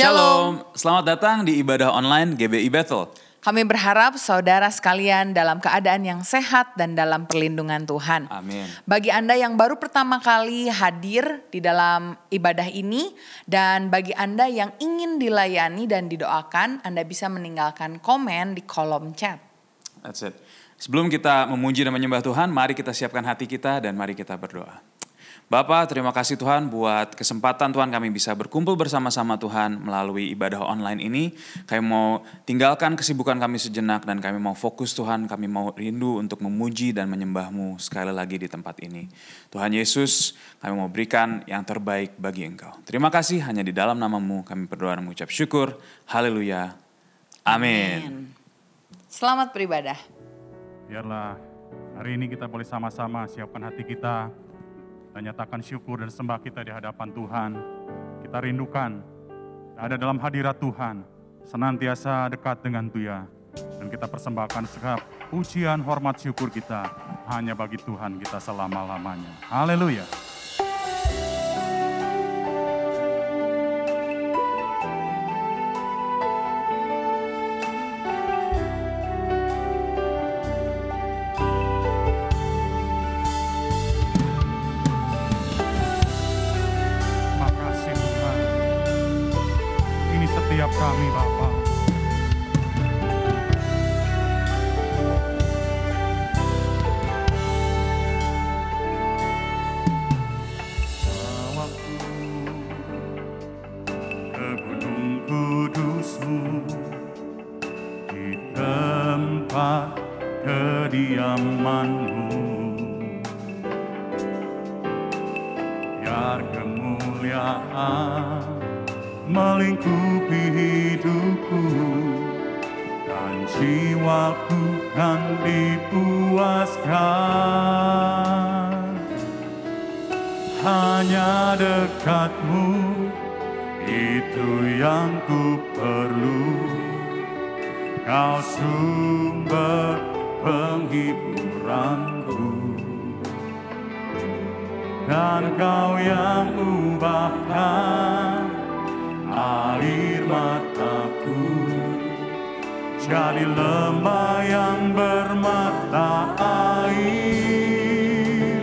Shalom, selamat datang di ibadah online GBI Bethel. Kami berharap saudara sekalian dalam keadaan yang sehat dan dalam perlindungan Tuhan. Amin. Bagi Anda yang baru pertama kali hadir di dalam ibadah ini dan bagi Anda yang ingin dilayani dan didoakan, Anda bisa meninggalkan komen di kolom chat. That's it. Sebelum kita memuji dan menyembah Tuhan, mari kita siapkan hati kita dan mari kita berdoa. Bapa, terima kasih Tuhan buat kesempatan Tuhan kami bisa berkumpul bersama-sama Tuhan melalui ibadah online ini. Kami mau tinggalkan kesibukan kami sejenak dan kami mau fokus Tuhan, kami mau rindu untuk memuji dan menyembah-Mu sekali lagi di tempat ini. Tuhan Yesus, kami mau berikan yang terbaik bagi Engkau. Terima kasih, hanya di dalam nama-Mu kami berdoa dan mengucap syukur. Haleluya. Amin. Selamat beribadah. Biarlah hari ini kita boleh sama-sama siapkan hati kita dan nyatakan syukur dan sembah kita di hadapan Tuhan. Kita rindukan ada dalam hadirat Tuhan, senantiasa dekat dengan Dia. Dan kita persembahkan segala pujian, hormat, syukur kita hanya bagi Tuhan kita selama-lamanya. Haleluya. Kami Bapa, bawaku ke gunung kudus-Mu, di tempat kediaman-Mu, biar kemuliaan melingkupi hidupku dan jiwaku kan dipuaskan. Hanya dekat-Mu itu yang ku perlu, Kau sumber penghiburanku, dan Kau yang ubahkan air mataku jadi lembah yang bermata air.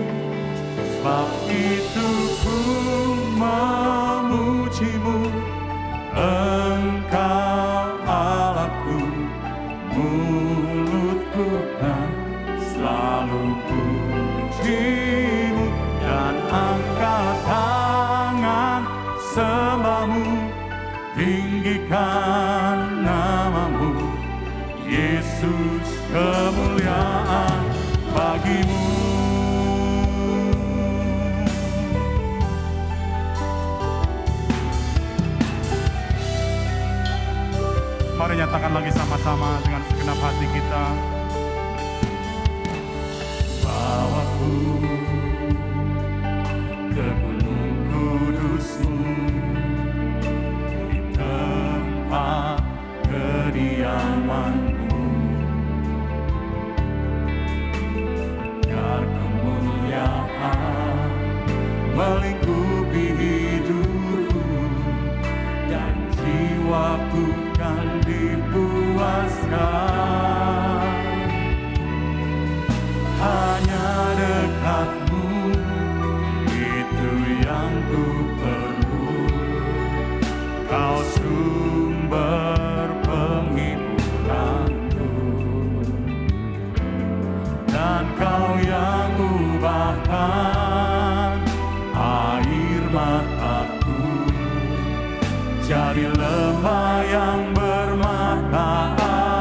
Sebab itu ku memuji-Mu, Engkau Allahku, mulutku kan selalu puji-Mu, dan angkat tangan sembah-Mu, tinggikan nama-Mu, Yesus, kemuliaan bagi-Mu. Mari nyatakan lagi sama-sama dengan segenap hati kita. Bawaku ke gunung kudus-Mu, kediaman-Mu, biar kemuliaan melingkupi hidupku dan jiwaku kan dipuaskan. Hanya dekat-Mu itu yang ku perlu, Kau sumber penghiburanku, dan Kau yang ubahkan air mataku jadi lembah yang bermata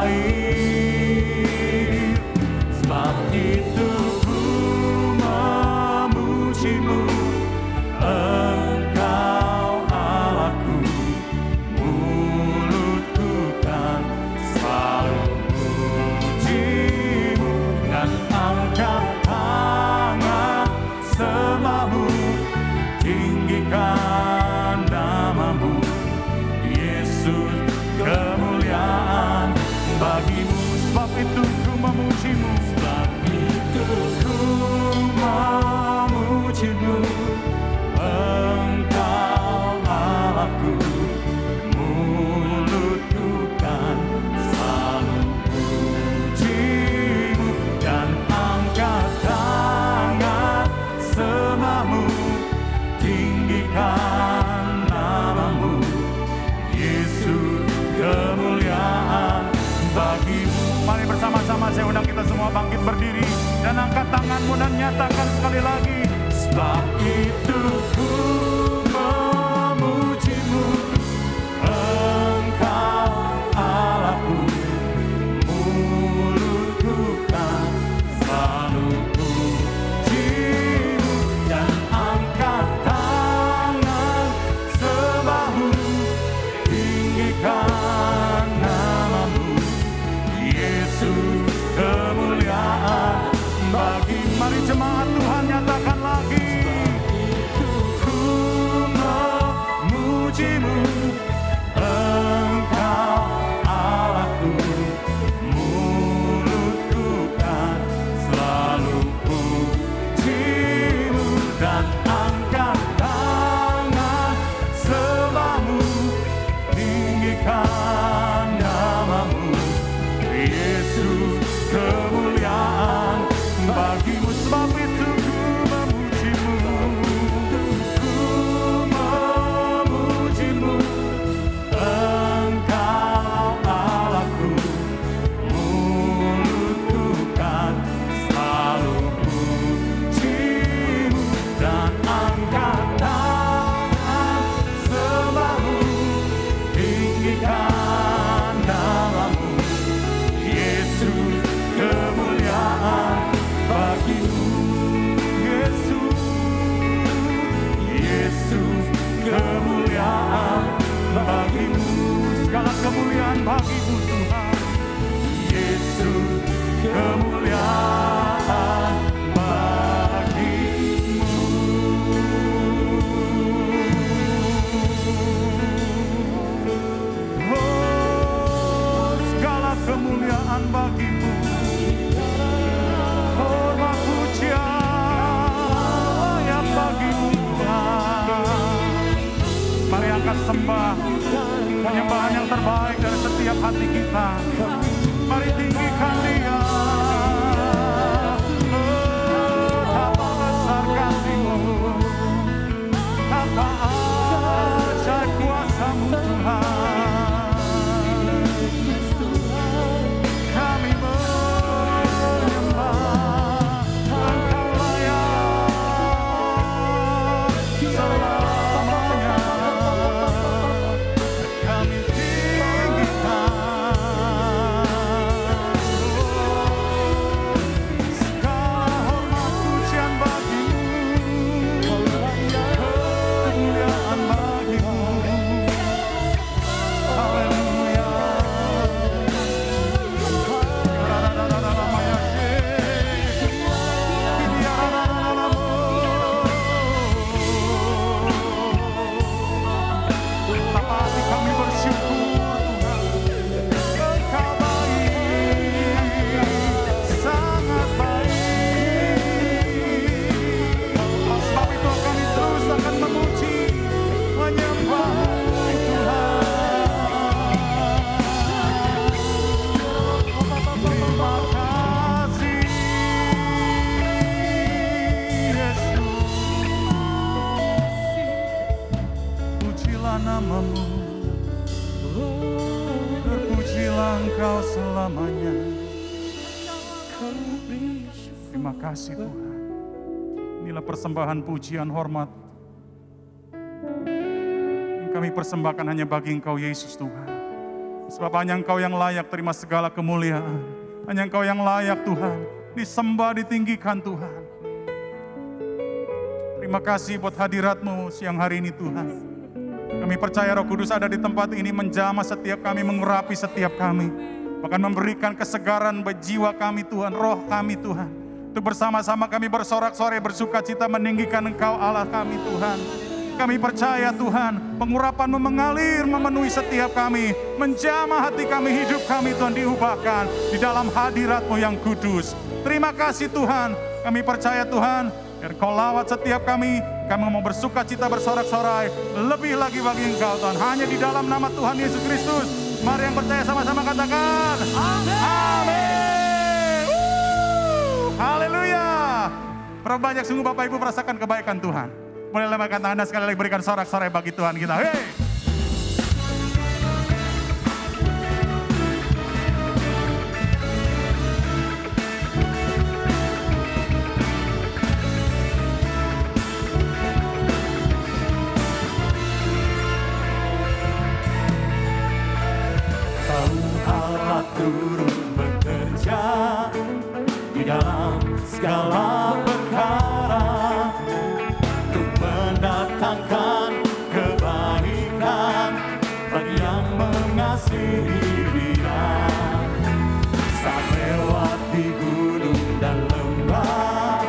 air. Sebab itu ku memuji-Mu, Engkau Allahku, mulutku kan selalu puji-Mu, dan angkat tangan sembah-Mu, tinggikan nama-Mu, Yesus, kemuliaan bagi-Mu. Sebab itu ku memuji-Mu, sebab itu ku memuji-Mu, Engkau Allahku, sama-sama saya undang kita semua bangkit berdiri dan angkat tanganmu dan nyatakan sekali lagi. Sebab itu ku memujimu, Engkau Allahku, mulutku kan selalu pujimu, dan angkat tangan sebahu, tinggikan namamu, Yesus, kemuliaan bagi. Mari jemaat Tuhan nyatakan lagi. Ku memujimu, Engkau Allahku, mulutku kan selalu pujimu, dan angkat tangan sembahmu, tinggikan namamu, Yesus, kemuliaan bagimu. Sebab itu ku memujimu, ku memujimu, Engkau Allahku, mulutku kan selalu pujimu, dan angkat tangan sembahmu, tinggikan namamu, Yesus, kemuliaan bagimu. Yesus, Yesus, kemuliaan bagimu. Segala kemuliaan bagimu Tuhan. Yesus, kemuliaan bagimu. Oh, segala kemuliaan bagimu. Hormat pujian layak bagimu Tuhan. Mari angkat sembah, penyembahan yang terbaik dari setiap hati kita. Mari tinggikan Dia. Betapa besar kasih-Mu, apa ajaib kuasa-Mu Tuhan. Kami menyembah, Engkau layak selamanya. Kami tinggikan segala hormat pujian bagimu, kemuliaan bagimu. Haleluya. Betapa hati kami bersyukur Tuhan, Engkau baik, sangat baik. Sebab itu kami terus akan memuji, menyembah-Mu Tuhan. Terima kasih Yesus, pujilah namamu, terpujilah Engkau selamanya. Terima kasih Tuhan. Inilah persembahan pujian hormat yang kami persembahkan hanya bagi Engkau Yesus Tuhan. Sebab hanya Engkau yang layak terima segala kemuliaan. Hanya Engkau yang layak Tuhan disembah, ditinggikan Tuhan. Terima kasih buat hadirat-Mu siang hari ini Tuhan. Kami percaya Roh Kudus ada di tempat ini menjamah setiap kami, mengurapi setiap kami. Bahkan memberikan kesegaran bagi jiwa kami Tuhan, roh kami Tuhan. Untuk bersama-sama kami bersorak-sorai, bersuka cita meninggikan Engkau Allah kami Tuhan. Kami percaya Tuhan, pengurapan-Mu mengalir, memenuhi setiap kami. Menjamah hati kami, hidup kami Tuhan diubahkan di dalam hadirat-Mu yang kudus. Terima kasih Tuhan, kami percaya Tuhan, biar Kau lawat setiap kami mau bersuka cita bersorak-sorai, lebih lagi bagi Engkau Tuhan. Hanya di dalam nama Tuhan Yesus Kristus. Mari yang percaya sama-sama katakan, amin. Haleluya. Berapa banyak sungguh Bapak Ibu merasakan kebaikan Tuhan. Boleh lembutkan tangan Anda sekali lagi, berikan sorak-sorai bagi Tuhan kita. Hey! turut bekerja di dalam segala perkara untuk mendatangkan kebaikan bagi yang mengasihi Dia. Saat lewati gunung dan lembah,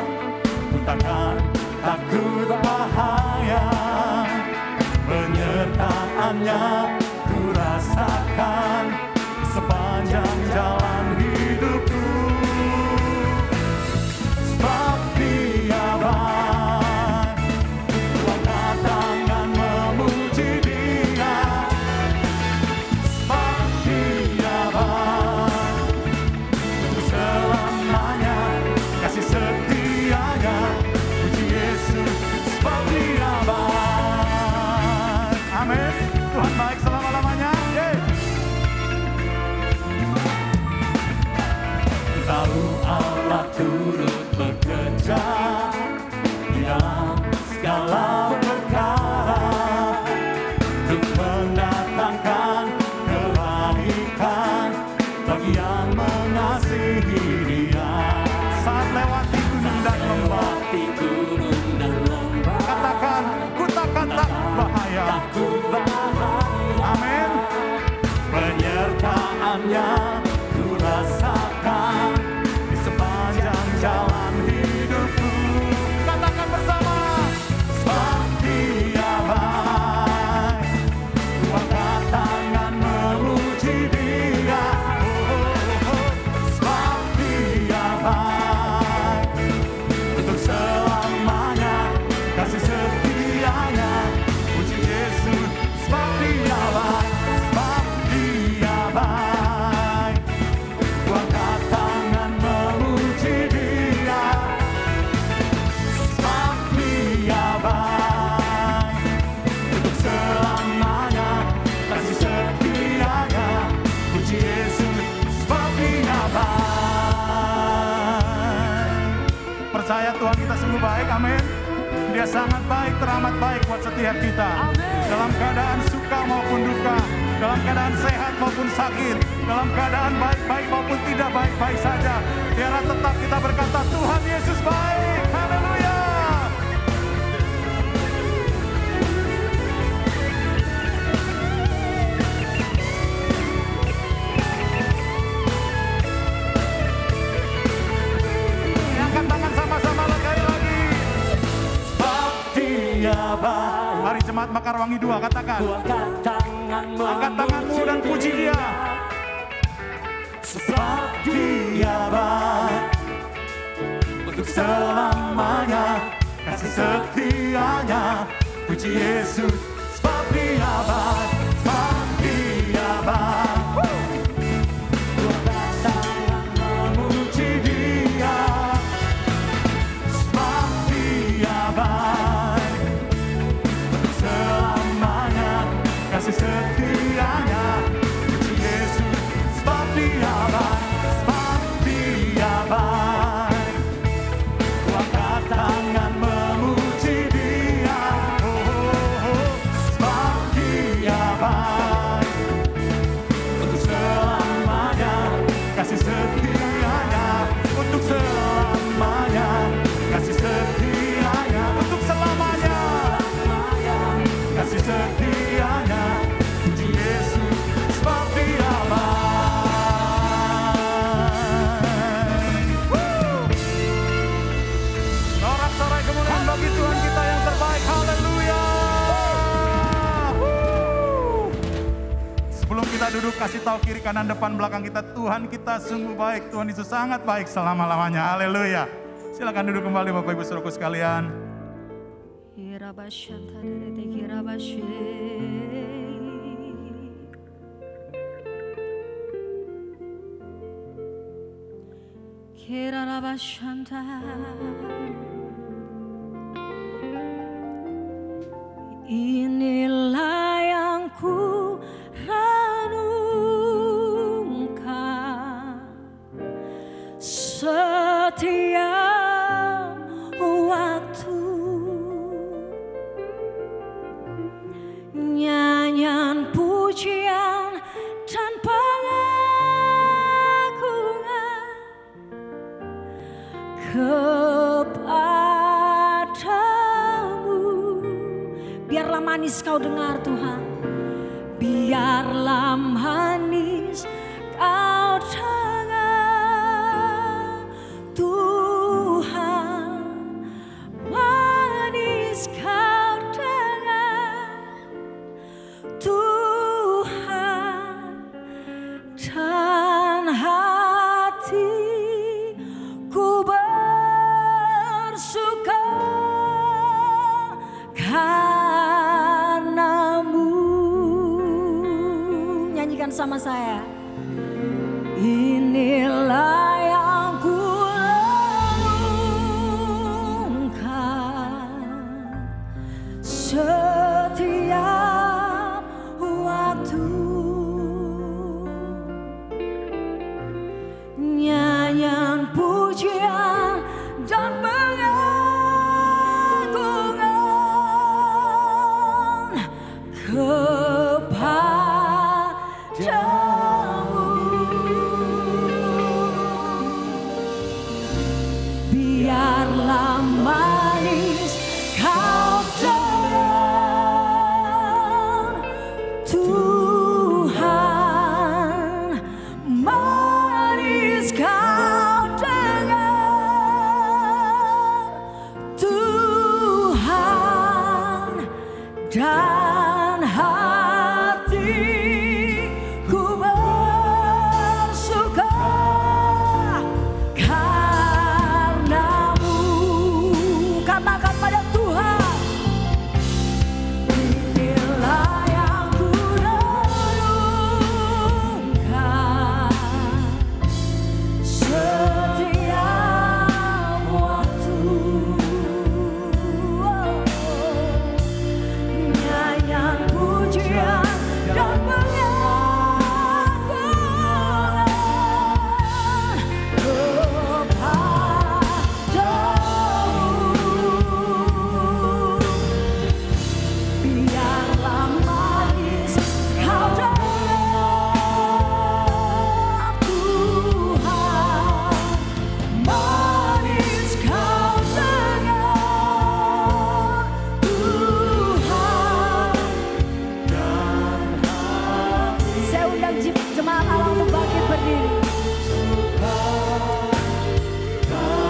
ku takkan takut bahaya, penyertaannya ku rasakan sepanjang jalan hidupku. Sebab Dia baik, ku angkat tangan memuji Dia. Sebab Dia baik, untuk selamanya kasih setianya. Puji Yesus, sebab Dia baik. Amin. Tuhan baik selama-lamanya. Tahu Allah turut bekerja di dalam segala perkara untuk mendatangkan kebaikan bagi yang mengasihi Dia. Saat lewati gunung dan lembah, katakan, ku takkan takut bahaya. Amin. Penyertaannya ku rasakan di sepanjang jalan hidupku. Katakan bersama, sebab Dia baik, ku angkat tangan memuji Dia. Sebab Dia baik, untuk selamanya kasih setianya. Puji Yesus, sebab Dia baik, sebab Dia baik, ku angkat tangan memuji Dia. Sebab Dia baik, untuk selamanya kasih setianya. Puji Yesus, sebab Dia baik. Percaya Tuhan kita sungguh baik, amin. Dia sangat baik, teramat baik buat setiap kita. Dalam keadaan suka maupun duka, dalam keadaan sehat maupun sakit, dalam keadaan baik-baik maupun tidak baik-baik saja, biarlah tetap kita berkata Tuhan Yesus baik. Haleluya. Angkat tangan sama-sama sekali lagi. Sebab Dia baik. Mari jemaat Mekarwangi 2 katakan. Angkat tanganmu dan puji Dia. Sebab Dia baik, untuk selamanya kasih setianya. Puji Yesus, sebab Dia baik, sebab Dia baik. Ku angkat tangan memuji Dia. Sebab Dia baik, untuk selamanya kasih setianya. Puji Yesus, sebab Dia baik, sebab Dia baik. Ku angkat tangan memuji Dia. Sebab Dia baik, untuk selamanya kasih setianya. Untuk selamanya kasih setianya. Untuk selamanya kasih setianya. Puji Yesus, sebab Dia baik. Sorak-sorai kemuliaan bagi Tuhan kita yang terbaik. Haleluya. Sebelum kita duduk, kasih tahu kiri kanan depan belakang kita, Tuhan kita sungguh baik. Tuhan Yesus sangat baik selama-lamanya. Haleluya. Silakan duduk kembali Bapak Ibu Saudaraku sekalian. Inilah yang ku renungkan setiap waktu, nyanyian pujian dan pengakuan manis kau dengar Tuhan. Biarlah manis kau dengar Tuhan. Manis kau dengar Tuhan. Dan hatiku bersuka karenamu. Nyanyikan sama saya. Inilah yang ku renungkan setiap waktu. Nyanyian pujian dan pengagungan kepadamu. Biarlah manis kau dengar Tuhan. Manis kau dengar Tuhan. Dan hatiku bersuka karenamu. Katakan pada Tuhan. Inilah yang ku renungkan setiap waktu. Nyanyian pujian dan pengagungan kepadamu. Biarlah manis kau dengar Tuhan. Manis kau dengar Tuhan. Saya undang jemaat Allah untuk bangkit berdiri.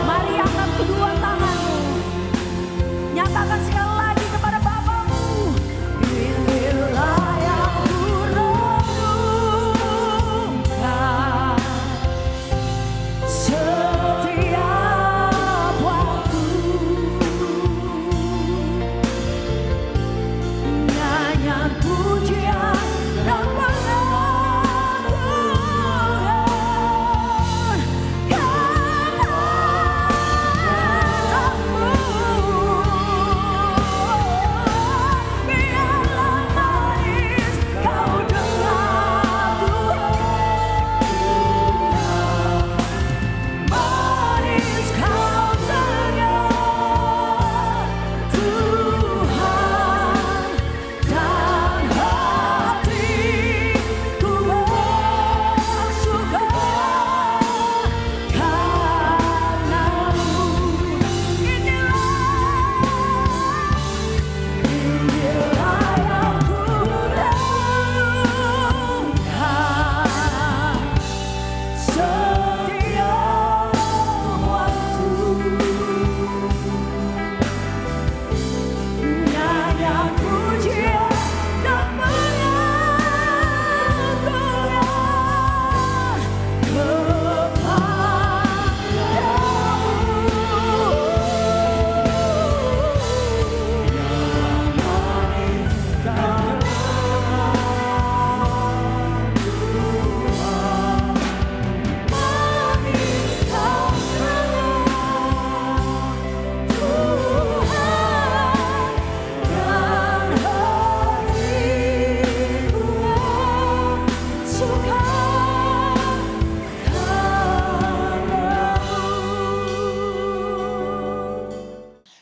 Mari angkat kedua tanganmu. Nyatakan sekali lagi kepada Bapamu. Inilah yang ku renungkan setiap waktu. Nyanyian pujian dan pengagungan kepadamu. Biarlah manis kau dengar Tuhan. Manis kau dengar Tuhan. Dan hatiku bersuka karenamu. Inilah yang ku renungkan setiap waktu. Nyanyian pujian dan pengagungan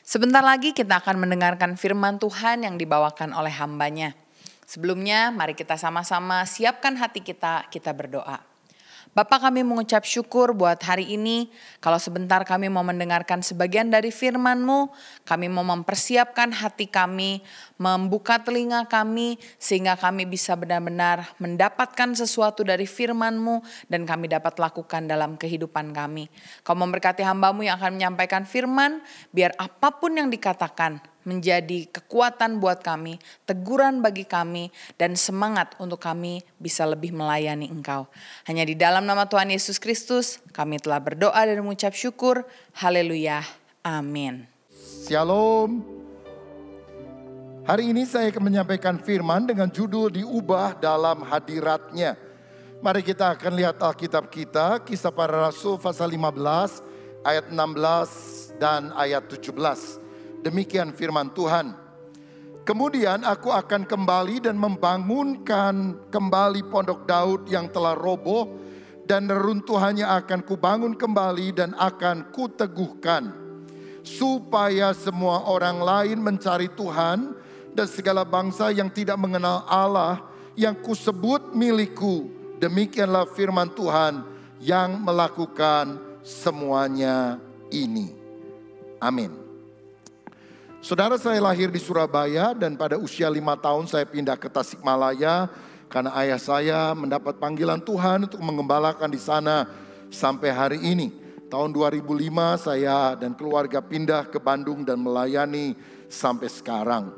Sebentar lagi kita akan mendengarkan firman Tuhan yang dibawakan oleh hambanya. Sebelumnya mari kita sama-sama siapkan hati kita, kita berdoa. Bapa, kami mengucap syukur buat hari ini. Kalau sebentar kami mau mendengarkan sebagian dari firman-Mu, kami mau mempersiapkan hati kami, membuka telinga kami, sehingga kami bisa benar-benar mendapatkan sesuatu dari firman-Mu, dan kami dapat lakukan dalam kehidupan kami. Kau memberkati hamba-Mu yang akan menyampaikan firman, biar apapun yang dikatakan menjadi kekuatan buat kami, teguran bagi kami, dan semangat untuk kami bisa lebih melayani Engkau. Hanya di dalam nama Tuhan Yesus Kristus, kami telah berdoa dan mengucap syukur. Haleluya. Amin. Shalom. Hari ini saya akan menyampaikan firman dengan judul diubah dalam hadiratnya. Mari kita akan lihat Alkitab kita, Kisah Para Rasul pasal 15, ayat 16 dan ayat 17. Demikian firman Tuhan. Kemudian aku akan kembali dan membangunkan kembali pondok Daud yang telah roboh, dan reruntuhannya akan kubangun kembali dan akan kuteguhkan, supaya semua orang lain mencari Tuhan, dan segala bangsa yang tidak mengenal Allah yang kusebut milikku. Demikianlah firman Tuhan yang melakukan semuanya ini. Amin. Saudara, saya lahir di Surabaya dan pada usia 5 tahun saya pindah ke Tasikmalaya karena ayah saya mendapat panggilan Tuhan untuk mengembalakan di sana sampai hari ini. Tahun 2005 saya dan keluarga pindah ke Bandung dan melayani sampai sekarang.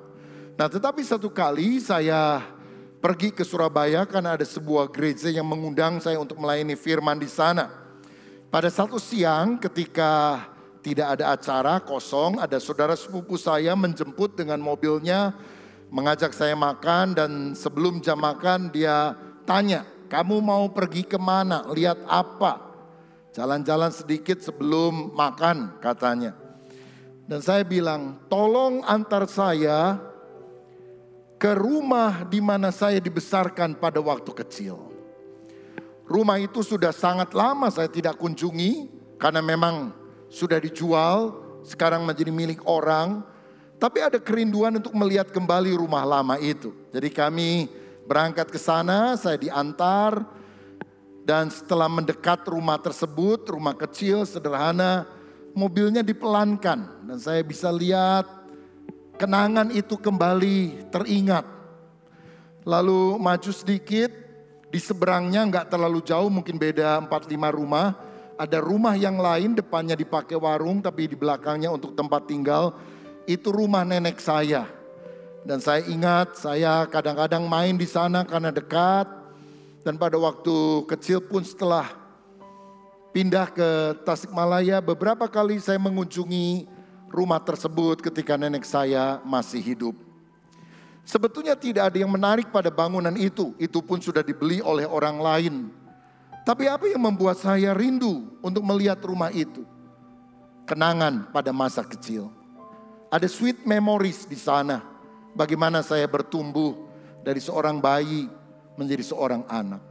Nah, tetapi satu kali saya pergi ke Surabaya karena ada sebuah gereja yang mengundang saya untuk melayani firman di sana. Pada satu siang ketika tidak ada acara, kosong, ada saudara sepupu saya menjemput dengan mobilnya, mengajak saya makan, dan sebelum jam makan dia tanya, kamu mau pergi kemana, lihat apa? Jalan-jalan sedikit sebelum makan katanya. Dan saya bilang, tolong antar saya ke rumah di mana saya dibesarkan pada waktu kecil. Rumah itu sudah sangat lama saya tidak kunjungi karena memang sudah dijual, sekarang menjadi milik orang. Tapi ada kerinduan untuk melihat kembali rumah lama itu. Jadi kami berangkat ke sana, saya diantar. Dan setelah mendekat rumah tersebut, rumah kecil, sederhana, mobilnya dipelankan. Dan saya bisa lihat kenangan itu kembali teringat. Lalu maju sedikit, di seberangnya nggak terlalu jauh, mungkin beda 4-5 rumah. Ada rumah yang lain, depannya dipakai warung, tapi di belakangnya untuk tempat tinggal. Itu rumah nenek saya. Dan saya ingat, saya kadang-kadang main di sana karena dekat. Dan pada waktu kecil pun setelah pindah ke Tasikmalaya, beberapa kali saya mengunjungi rumah tersebut ketika nenek saya masih hidup. Sebetulnya tidak ada yang menarik pada bangunan itu pun sudah dibeli oleh orang lain. Tapi apa yang membuat saya rindu untuk melihat rumah itu? Kenangan pada masa kecil. Ada sweet memories di sana. Bagaimana saya bertumbuh dari seorang bayi menjadi seorang anak.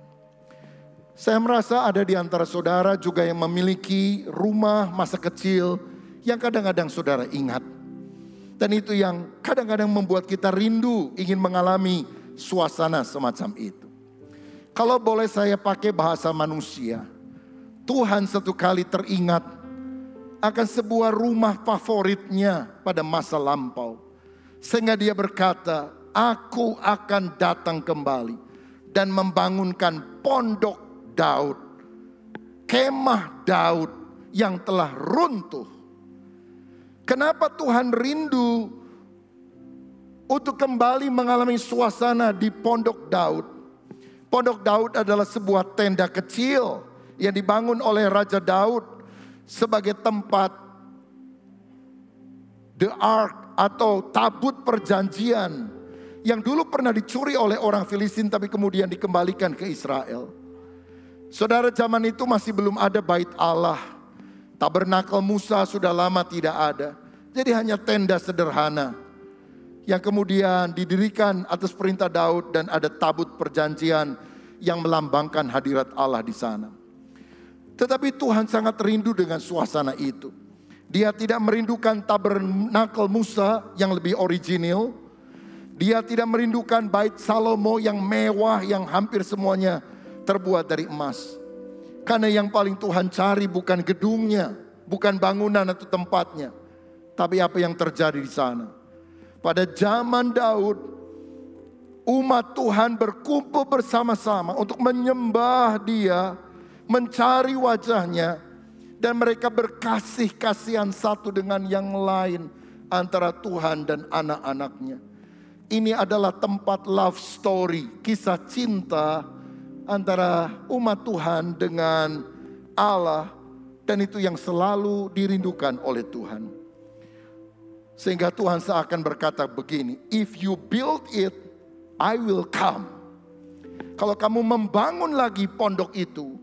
Saya merasa ada di antara saudara juga yang memiliki rumah masa kecil yang kadang-kadang saudara ingat. Dan itu yang kadang-kadang membuat kita rindu ingin mengalami suasana semacam itu. Kalau boleh saya pakai bahasa manusia, Tuhan satu kali teringat akan sebuah rumah favoritnya pada masa lampau. Sehingga dia berkata, aku akan datang kembali dan membangunkan pondok Daud, kemah Daud yang telah runtuh. Kenapa Tuhan rindu untuk kembali mengalami suasana di pondok Daud? Pondok Daud adalah sebuah tenda kecil yang dibangun oleh Raja Daud sebagai tempat the ark atau tabut perjanjian yang dulu pernah dicuri oleh orang Filistin tapi kemudian dikembalikan ke Israel. Saudara, zaman itu masih belum ada bait Allah. Tabernakel Musa sudah lama tidak ada. Jadi hanya tenda sederhana yang kemudian didirikan atas perintah Daud dan ada tabut perjanjian yang melambangkan hadirat Allah di sana. Tetapi Tuhan sangat rindu dengan suasana itu. Dia tidak merindukan tabernakel Musa yang lebih original. Dia tidak merindukan bait Salomo yang mewah yang hampir semuanya terbuat dari emas. Karena yang paling Tuhan cari bukan gedungnya, bukan bangunan atau tempatnya, tapi apa yang terjadi di sana. Pada zaman Daud, umat Tuhan berkumpul bersama-sama untuk menyembah Dia, mencari wajahnya, dan mereka berkasih-kasihan satu dengan yang lain antara Tuhan dan anak-anaknya. Ini adalah tempat love story, kisah cinta antara umat Tuhan dengan Allah, dan itu yang selalu dirindukan oleh Tuhan. Sehingga Tuhan seakan berkata begini, if you build it, I will come. Kalau kamu membangun lagi pondok itu,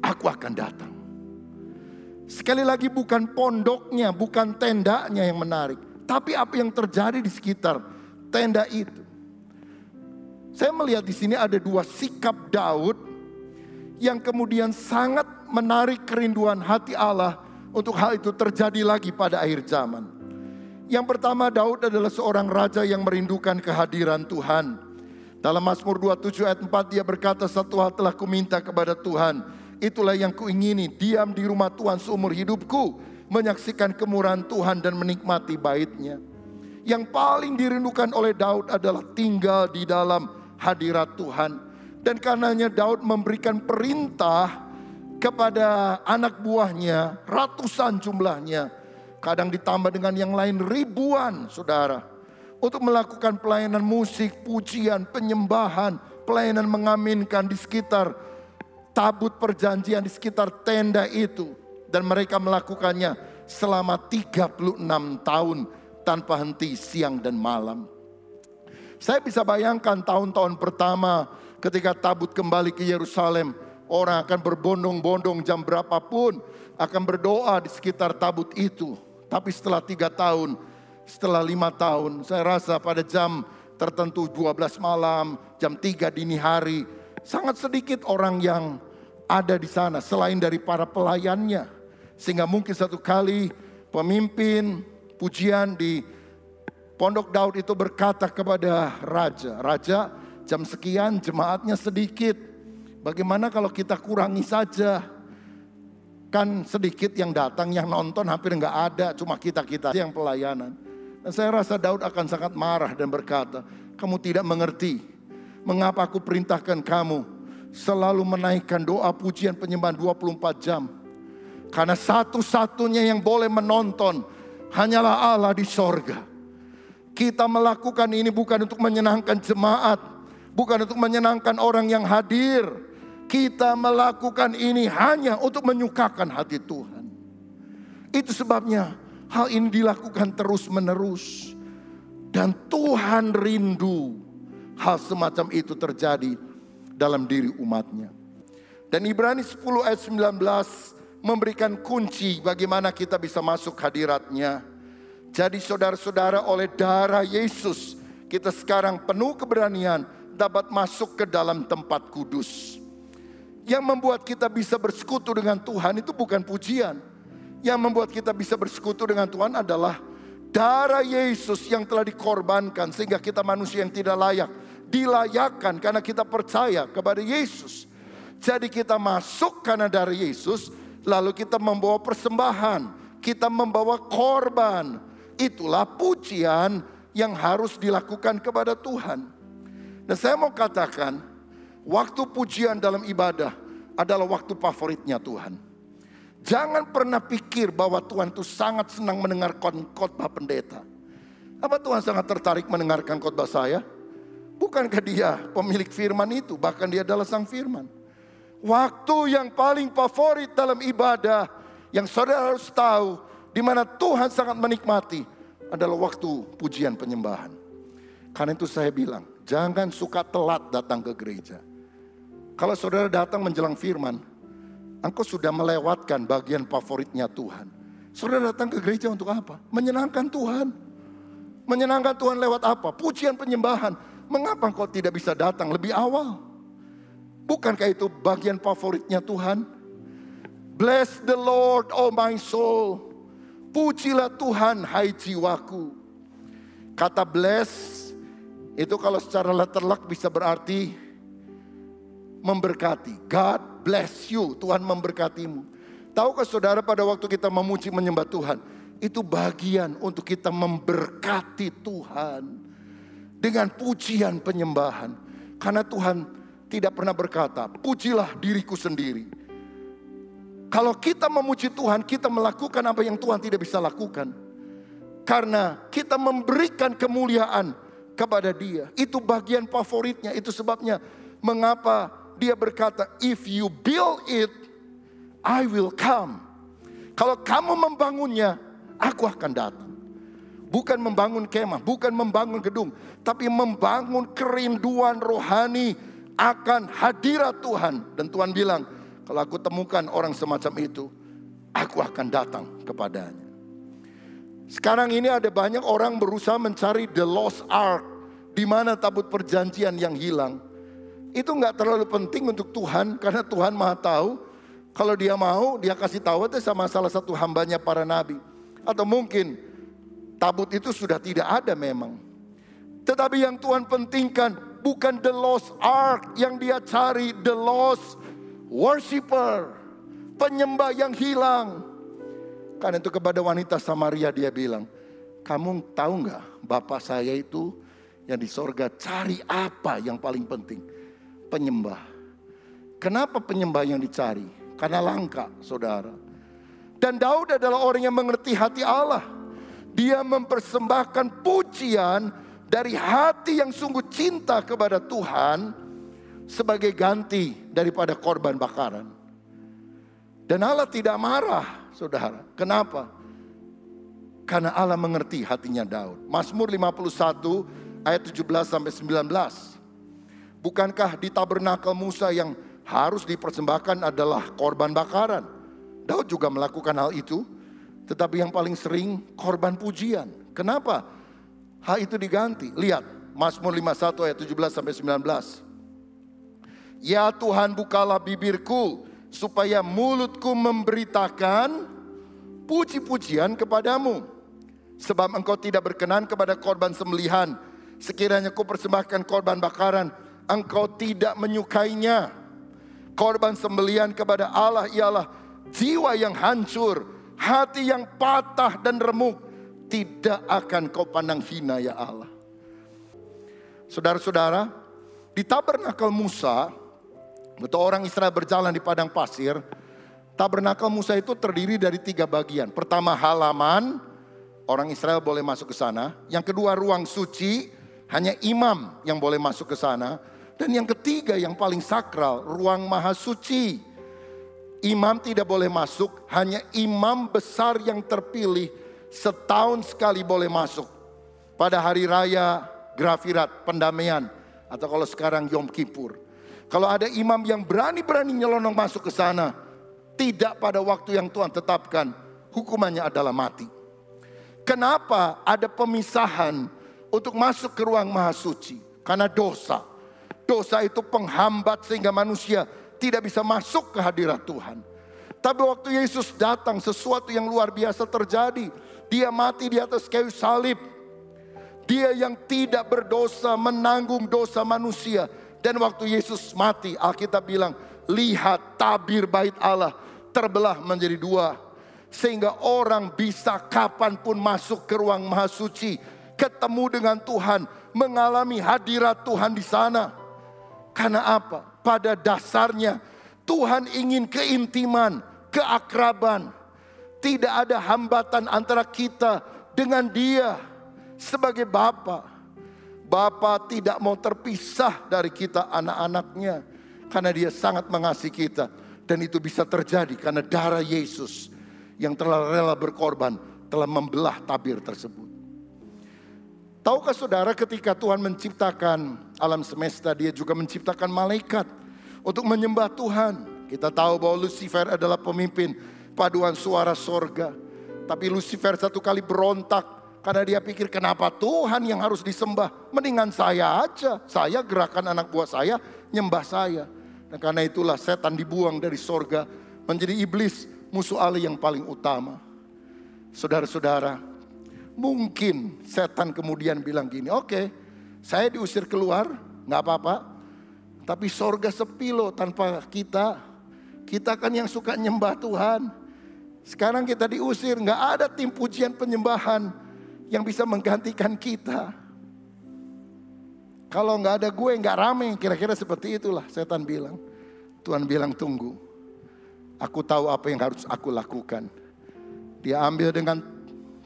aku akan datang. Sekali lagi bukan pondoknya, bukan tendanya yang menarik, tapi apa yang terjadi di sekitar tenda itu. Saya melihat di sini ada dua sikap Daud yang kemudian sangat menarik kerinduan hati Allah untuk hal itu terjadi lagi pada akhir zaman. Yang pertama, Daud adalah seorang raja yang merindukan kehadiran Tuhan. Dalam Mazmur 27 ayat 4 dia berkata, satu hal telah kuminta kepada Tuhan, itulah yang kuingini, diam di rumah Tuhan seumur hidupku, menyaksikan kemurahan Tuhan dan menikmati bait-Nya. Yang paling dirindukan oleh Daud adalah tinggal di dalam hadirat Tuhan. Dan karenanya Daud memberikan perintah kepada anak buahnya, ratusan jumlahnya, kadang ditambah dengan yang lain ribuan, saudara, untuk melakukan pelayanan musik, pujian, penyembahan, pelayanan mengaminkan di sekitar tabut perjanjian, di sekitar tenda itu. Dan mereka melakukannya selama 36 tahun tanpa henti siang dan malam. Saya bisa bayangkan tahun-tahun pertama ketika tabut kembali ke Yerusalem, orang akan berbondong-bondong jam berapapun, akan berdoa di sekitar tabut itu. Tapi setelah 3 tahun, setelah 5 tahun, saya rasa pada jam tertentu 12 malam, jam 3 dini hari, sangat sedikit orang yang ada di sana selain dari para pelayannya. Sehingga mungkin satu kali pemimpin pujian di Pondok Daud itu berkata kepada raja, "Raja, jam sekian jemaatnya sedikit. Bagaimana kalau kita kurangi saja? Kan sedikit yang datang, yang nonton hampir nggak ada, cuma kita-kita yang pelayanan." Dan saya rasa Daud akan sangat marah dan berkata, "Kamu tidak mengerti mengapa aku perintahkan kamu selalu menaikkan doa pujian penyembahan 24 jam. Karena satu-satunya yang boleh menonton hanyalah Allah di sorga. Kita melakukan ini bukan untuk menyenangkan jemaat, bukan untuk menyenangkan orang yang hadir. Kita melakukan ini hanya untuk menyukakan hati Tuhan." Itu sebabnya hal ini dilakukan terus-menerus. Dan Tuhan rindu hal semacam itu terjadi dalam diri umatnya. Dan Ibrani 10 ayat 19 memberikan kunci bagaimana kita bisa masuk hadiratnya. Jadi saudara-saudara, oleh darah Yesus kita sekarang penuh keberanian dapat masuk ke dalam tempat kudus. Yang membuat kita bisa bersekutu dengan Tuhan itu bukan pujian. Yang membuat kita bisa bersekutu dengan Tuhan adalah darah Yesus yang telah dikorbankan sehingga kita manusia yang tidak layak dilayakkan karena kita percaya kepada Yesus. Jadi kita masuk karena darah Yesus, lalu kita membawa persembahan, kita membawa korban. Itulah pujian yang harus dilakukan kepada Tuhan. Dan saya mau katakan, waktu pujian dalam ibadah adalah waktu favoritnya Tuhan. Jangan pernah pikir bahwa Tuhan itu sangat senang mendengar khotbah pendeta. Apa Tuhan sangat tertarik mendengarkan khotbah saya? Bukankah Dia pemilik firman itu? Bahkan Dia adalah sang firman. Waktu yang paling favorit dalam ibadah yang saudara harus tahu, di mana Tuhan sangat menikmati, adalah waktu pujian penyembahan. Karena itu saya bilang, jangan suka telat datang ke gereja. Kalau saudara datang menjelang firman, engkau sudah melewatkan bagian favoritnya Tuhan. Saudara datang ke gereja untuk apa? Menyenangkan Tuhan. Menyenangkan Tuhan lewat apa? Pujian penyembahan. Mengapa engkau tidak bisa datang lebih awal? Bukankah itu bagian favoritnya Tuhan? Bless the Lord, oh my soul. Pujilah Tuhan, hai jiwaku. Kata bless itu kalau secara letterlock bisa berarti memberkati. God bless you, Tuhan memberkatimu. Tahukah saudara pada waktu kita memuji menyembah Tuhan, itu bagian untuk kita memberkati Tuhan dengan pujian penyembahan. Karena Tuhan tidak pernah berkata, pujilah diriku sendiri. Kalau kita memuji Tuhan, kita melakukan apa yang Tuhan tidak bisa lakukan. Karena kita memberikan kemuliaan kepada Dia. Itu bagian favoritnya, itu sebabnya mengapa Dia berkata, if you build it, I will come. Kalau kamu membangunnya, aku akan datang. Bukan membangun kemah, bukan membangun gedung, tapi membangun kerinduan rohani akan hadirat Tuhan. Dan Tuhan bilang, kalau aku temukan orang semacam itu, aku akan datang kepadanya. Sekarang ini ada banyak orang berusaha mencari the lost ark, di mana tabut perjanjian yang hilang. Itu nggak terlalu penting untuk Tuhan, karena Tuhan Maha tahu. Kalau Dia mau, Dia kasih tahu itu sama salah satu hambanya para nabi. Atau mungkin tabut itu sudah tidak ada memang. Tetapi yang Tuhan pentingkan bukan the lost ark, yang Dia cari the lost worshiper, penyembah yang hilang. Karena itu kepada wanita Samaria Dia bilang, kamu tahu nggak Bapa saya itu yang di sorga cari apa yang paling penting? Penyembah. Kenapa penyembah yang dicari? Karena langka, saudara. Dan Daud adalah orang yang mengerti hati Allah. Dia mempersembahkan pujian dari hati yang sungguh cinta kepada Tuhan sebagai ganti daripada korban bakaran. Dan Allah tidak marah, saudara. Kenapa? Karena Allah mengerti hatinya Daud. Mazmur 51 ayat 17 sampai 19. Bukankah di tabernakel Musa yang harus dipersembahkan adalah korban bakaran? Daud juga melakukan hal itu. Tetapi yang paling sering korban pujian. Kenapa hal itu diganti? Lihat Mazmur 51 ayat 17 sampai 19. Ya Tuhan, bukalah bibirku supaya mulutku memberitakan puji-pujian kepadamu. Sebab engkau tidak berkenan kepada korban sembelihan. Sekiranya ku persembahkan korban bakaran, engkau tidak menyukainya. Korban sembelihan kepada Allah ialah jiwa yang hancur, hati yang patah dan remuk. Tidak akan kau pandang hina ya Allah. Saudara-saudara, di tabernakel Musa, waktu orang Israel berjalan di padang pasir, tabernakel Musa itu terdiri dari 3 bagian. Pertama halaman, orang Israel boleh masuk ke sana. Yang kedua ruang suci, hanya imam yang boleh masuk ke sana. Dan yang ketiga yang paling sakral, ruang maha suci. Imam tidak boleh masuk, hanya imam besar yang terpilih setahun sekali boleh masuk. Pada hari raya Grafirat, pendamaian, atau kalau sekarang Yom Kippur. Kalau ada imam yang berani-berani nyelonong masuk ke sana, tidak pada waktu yang Tuhan tetapkan, hukumannya adalah mati. Kenapa ada pemisahan untuk masuk ke ruang maha suci? Karena dosa. Dosa itu penghambat sehingga manusia tidak bisa masuk ke hadirat Tuhan. Tapi waktu Yesus datang, sesuatu yang luar biasa terjadi. Dia mati di atas kayu salib. Dia yang tidak berdosa menanggung dosa manusia. Dan waktu Yesus mati, Alkitab bilang, lihat tabir bait Allah terbelah menjadi 2. Sehingga orang bisa kapanpun masuk ke ruang maha suci, ketemu dengan Tuhan, mengalami hadirat Tuhan di sana. Karena apa? Pada dasarnya Tuhan ingin keintiman, keakraban. Tidak ada hambatan antara kita dengan Dia sebagai Bapa. Bapa tidak mau terpisah dari kita anak-anaknya. Karena Dia sangat mengasihi kita. Dan itu bisa terjadi karena darah Yesus yang telah rela berkorban telah membelah tabir tersebut. Tahukah saudara, ketika Tuhan menciptakan alam semesta, Dia juga menciptakan malaikat untuk menyembah Tuhan. Kita tahu bahwa Lucifer adalah pemimpin paduan suara sorga. Tapi Lucifer satu kali berontak karena dia pikir, kenapa Tuhan yang harus disembah? Mendingan saya aja, saya gerakan anak buah saya, nyembah saya. Dan karena itulah setan dibuang dari sorga menjadi iblis, musuh Allah yang paling utama. Saudara-saudara, mungkin setan kemudian bilang gini, oke, saya diusir keluar, gak apa-apa. Tapi sorga sepi loh tanpa kita. Kita kan yang suka nyembah Tuhan. Sekarang kita diusir, nggak ada tim pujian penyembahan yang bisa menggantikan kita. Kalau nggak ada gue nggak rame, kira-kira seperti itulah setan bilang. Tuhan bilang tunggu, aku tahu apa yang harus aku lakukan. Dia ambil dengan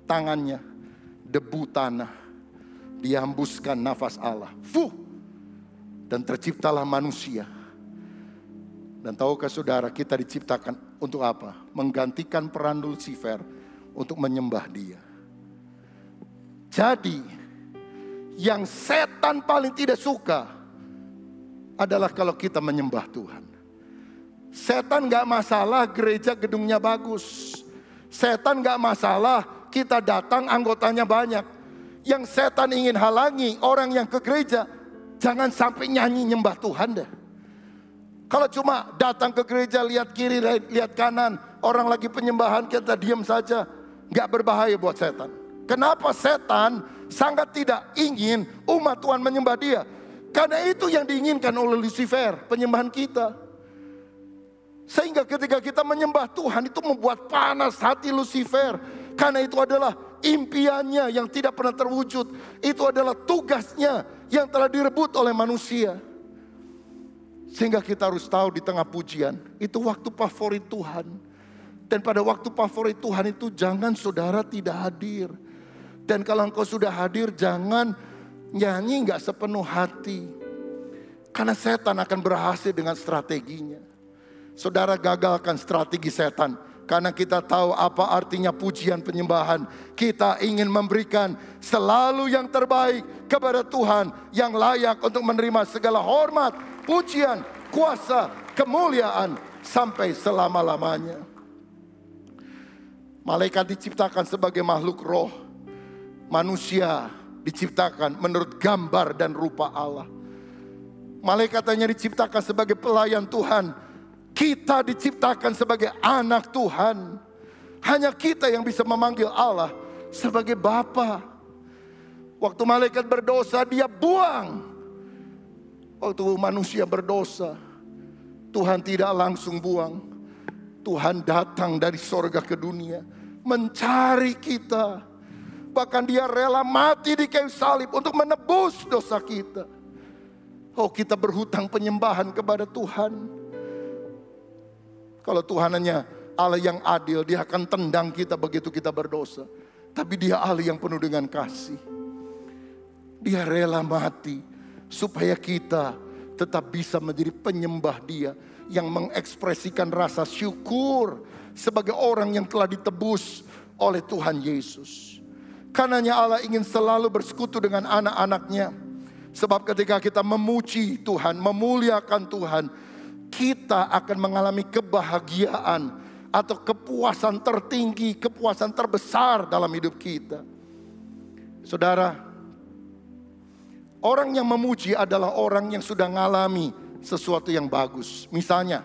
tangannya debu tanah, dia hembuskan nafas Allah, dan terciptalah manusia. Dan tahukah saudara, kita diciptakan untuk apa? Menggantikan peran Lucifer untuk menyembah dia. Jadi, yang setan paling tidak suka adalah kalau kita menyembah Tuhan. Setan gak masalah gereja gedungnya bagus. Setan gak masalah kita datang anggotanya banyak. Yang setan ingin halangi orang yang ke gereja, jangan sampai nyanyi nyembah Tuhan deh. Kalau cuma datang ke gereja, lihat kiri, lihat kanan, orang lagi penyembahan, kita diam saja, gak berbahaya buat setan. Kenapa setan sangat tidak ingin umat Tuhan menyembah dia? Karena itu yang diinginkan oleh Lucifer, penyembahan kita. Sehingga ketika kita menyembah Tuhan, itu membuat panas hati Lucifer. Karena itu adalah impiannya yang tidak pernah terwujud. Itu adalah tugasnya yang telah direbut oleh manusia. Sehingga kita harus tahu di tengah pujian, itu waktu favorit Tuhan. Dan pada waktu favorit Tuhan itu jangan saudara tidak hadir. Dan kalau engkau sudah hadir, jangan nyanyi gak sepenuh hati. Karena setan akan berhasil dengan strateginya. Saudara gagalkan strategi setan. Karena kita tahu apa artinya pujian penyembahan. Kita ingin memberikan selalu yang terbaik kepada Tuhan, yang layak untuk menerima segala hormat, pujian, kuasa, kemuliaan sampai selama-lamanya. Malaikat diciptakan sebagai makhluk roh. Manusia diciptakan menurut gambar dan rupa Allah. Malaikat hanya diciptakan sebagai pelayan Tuhan. Kita diciptakan sebagai anak Tuhan. Hanya kita yang bisa memanggil Allah sebagai Bapa. Waktu malaikat berdosa, dia buang. Waktu manusia berdosa, Tuhan tidak langsung buang. Tuhan datang dari sorga ke dunia, mencari kita. Bahkan dia rela mati di kayu salib untuk menebus dosa kita. Oh, kita berhutang penyembahan kepada Tuhan. Kalau Tuhan hanya Allah yang adil, dia akan tendang kita begitu kita berdosa. Tapi dia Allah yang penuh dengan kasih. Dia rela mati supaya kita tetap bisa menjadi penyembah dia, yang mengekspresikan rasa syukur sebagai orang yang telah ditebus oleh Tuhan Yesus. Karenanya Allah ingin selalu bersekutu dengan anak-anaknya. Sebab ketika kita memuji Tuhan, memuliakan Tuhan, kita akan mengalami kebahagiaan atau kepuasan tertinggi, kepuasan terbesar dalam hidup kita. Saudara, orang yang memuji adalah orang yang sudah mengalami sesuatu yang bagus. Misalnya,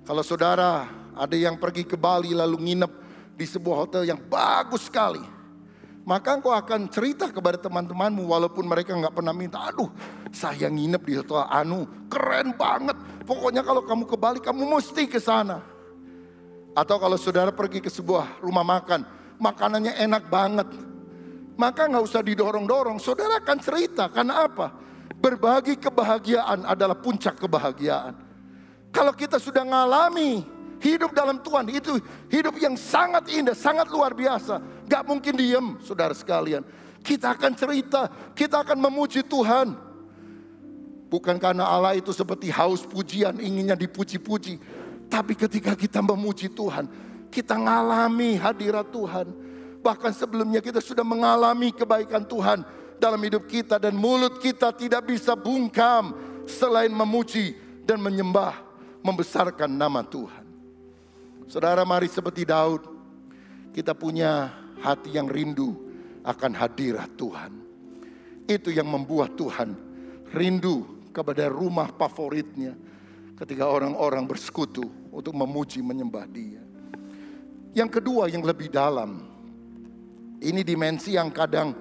kalau saudara ada yang pergi ke Bali lalu nginep di sebuah hotel yang bagus sekali, maka engkau akan cerita kepada teman-temanmu walaupun mereka nggak pernah minta. Aduh, saya nginep di hotel keren banget. Pokoknya kalau kamu ke Bali, kamu mesti ke sana. Atau kalau saudara pergi ke sebuah rumah makan, makanannya enak banget, maka nggak usah didorong-dorong. Saudara akan cerita. Karena apa? Berbagi kebahagiaan adalah puncak kebahagiaan. Kalau kita sudah ngalami hidup dalam Tuhan, itu hidup yang sangat indah, sangat luar biasa. Gak mungkin diem, saudara sekalian. Kita akan cerita, kita akan memuji Tuhan. Bukan karena Allah itu seperti haus pujian, inginnya dipuji-puji. Tapi ketika kita memuji Tuhan, kita ngalami hadirat Tuhan. Bahkan sebelumnya kita sudah mengalami kebaikan Tuhan dalam hidup kita. Dan mulut kita tidak bisa bungkam selain memuji dan menyembah, membesarkan nama Tuhan. Saudara, mari seperti Daud, kita punya hati yang rindu akan hadirat Tuhan. Itu yang membuat Tuhan rindu kepada rumah favoritnya ketika orang-orang bersekutu untuk memuji menyembah dia. Yang kedua yang lebih dalam, ini dimensi yang kadang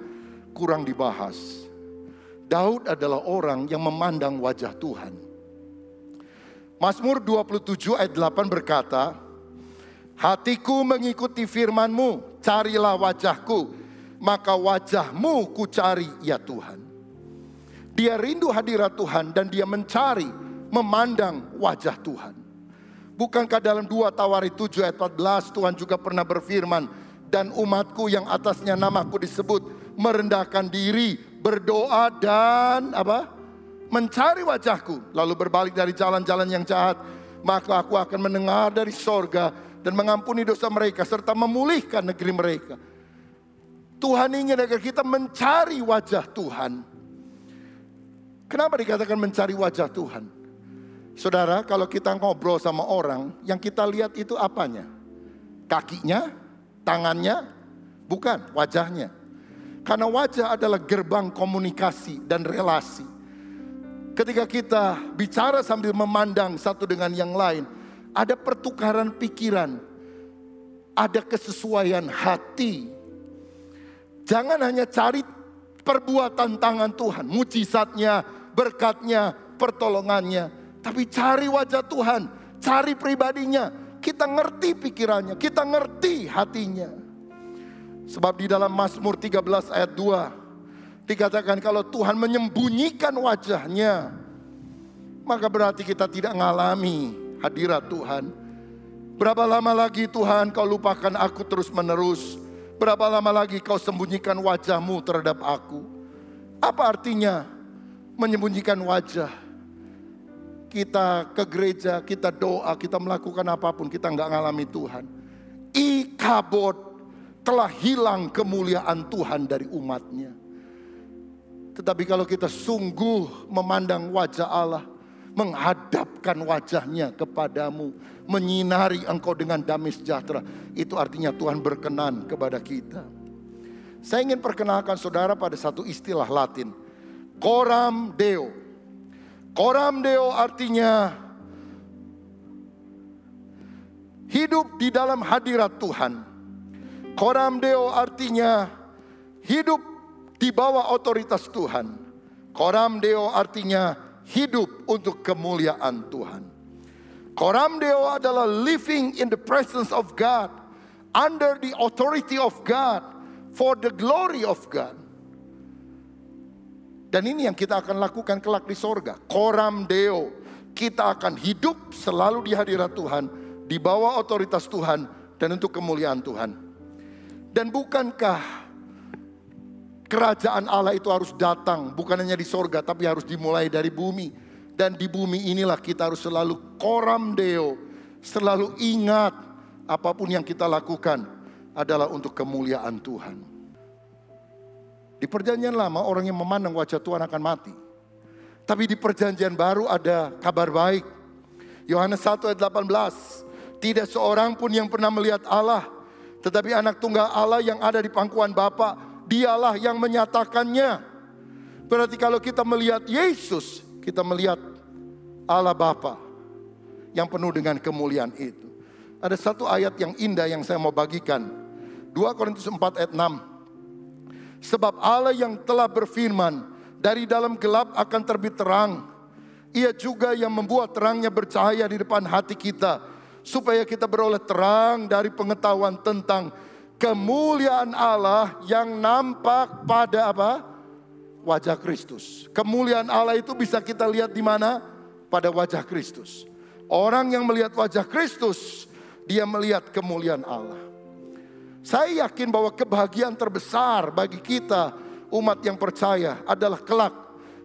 kurang dibahas. Daud adalah orang yang memandang wajah Tuhan. Mazmur 27 ayat 8 berkata, hatiku mengikuti firman-Mu, carilah wajah-Ku, maka wajah-Mu ku cari ya Tuhan. Dia rindu hadirat Tuhan dan dia mencari, memandang wajah Tuhan. Bukankah dalam 2 Tawari 7 ayat 14 Tuhan juga pernah berfirman, dan umatku yang atasnya namaku disebut merendahkan diri, berdoa dan mencari wajahku, lalu berbalik dari jalan-jalan yang jahat, maka aku akan mendengar dari sorga dan mengampuni dosa mereka serta memulihkan negeri mereka. Tuhan ingin agar kita mencari wajah Tuhan. Kenapa dikatakan mencari wajah Tuhan? Saudara, kalau kita ngobrol sama orang, yang kita lihat itu apanya? Kakinya, tangannya, bukan, wajahnya. Karena wajah adalah gerbang komunikasi dan relasi. Ketika kita bicara sambil memandang satu dengan yang lain, ada pertukaran pikiran, ada kesesuaian hati. Jangan hanya cari perbuatan tangan Tuhan, mujizatnya, berkatnya, pertolongannya, tapi cari wajah Tuhan, cari pribadinya. Kita ngerti pikirannya, kita ngerti hatinya. Sebab di dalam Mazmur 13 ayat 2 dikatakan kalau Tuhan menyembunyikan wajahnya, maka berarti kita tidak mengalami hadirat Tuhan. Berapa lama lagi Tuhan kau lupakan aku terus menerus? Berapa lama lagi kau sembunyikan wajah-Mu terhadap aku? Apa artinya menyembunyikan wajah? Kita ke gereja, kita doa, kita melakukan apapun, kita nggak ngalami Tuhan. Ikabod, telah hilang kemuliaan Tuhan dari umatnya. Tetapi kalau kita sungguh memandang wajah Allah, menghadapkan wajahnya kepadamu, menyinari engkau dengan damai sejahtera, itu artinya Tuhan berkenan kepada kita. Saya ingin perkenalkan saudara pada satu istilah Latin, coram Deo. Coram Deo artinya hidup di dalam hadirat Tuhan. Coram Deo artinya hidup di bawah otoritas Tuhan. Coram Deo artinya hidup untuk kemuliaan Tuhan. Coram Deo adalah living in the presence of God, under the authority of God, for the glory of God. Dan ini yang kita akan lakukan kelak di sorga. Coram Deo, kita akan hidup selalu di hadirat Tuhan, di bawah otoritas Tuhan, dan untuk kemuliaan Tuhan. Dan bukankah kerajaan Allah itu harus datang, bukan hanya di sorga, tapi harus dimulai dari bumi. Dan di bumi inilah kita harus selalu coram Deo, selalu ingat apapun yang kita lakukan adalah untuk kemuliaan Tuhan. Di perjanjian lama orang yang memandang wajah Tuhan akan mati. Tapi di perjanjian baru ada kabar baik. Yohanes 1 ayat 18. Tidak seorang pun yang pernah melihat Allah, tetapi anak tunggal Allah yang ada di pangkuan Bapa, dialah yang menyatakannya. Berarti kalau kita melihat Yesus, kita melihat Allah Bapa yang penuh dengan kemuliaan itu. Ada satu ayat yang indah yang saya mau bagikan. 2 Korintus 4 ayat 6. Sebab Allah yang telah berfirman, dari dalam gelap akan terbit terang. Ia juga yang membuat terangnya bercahaya di depan hati kita, supaya kita beroleh terang dari pengetahuan tentang kemuliaan Allah yang nampak pada wajah Kristus. Kemuliaan Allah itu bisa kita lihat di mana? Pada wajah Kristus. Orang yang melihat wajah Kristus, dia melihat kemuliaan Allah. Saya yakin bahwa kebahagiaan terbesar bagi kita umat yang percaya adalah kelak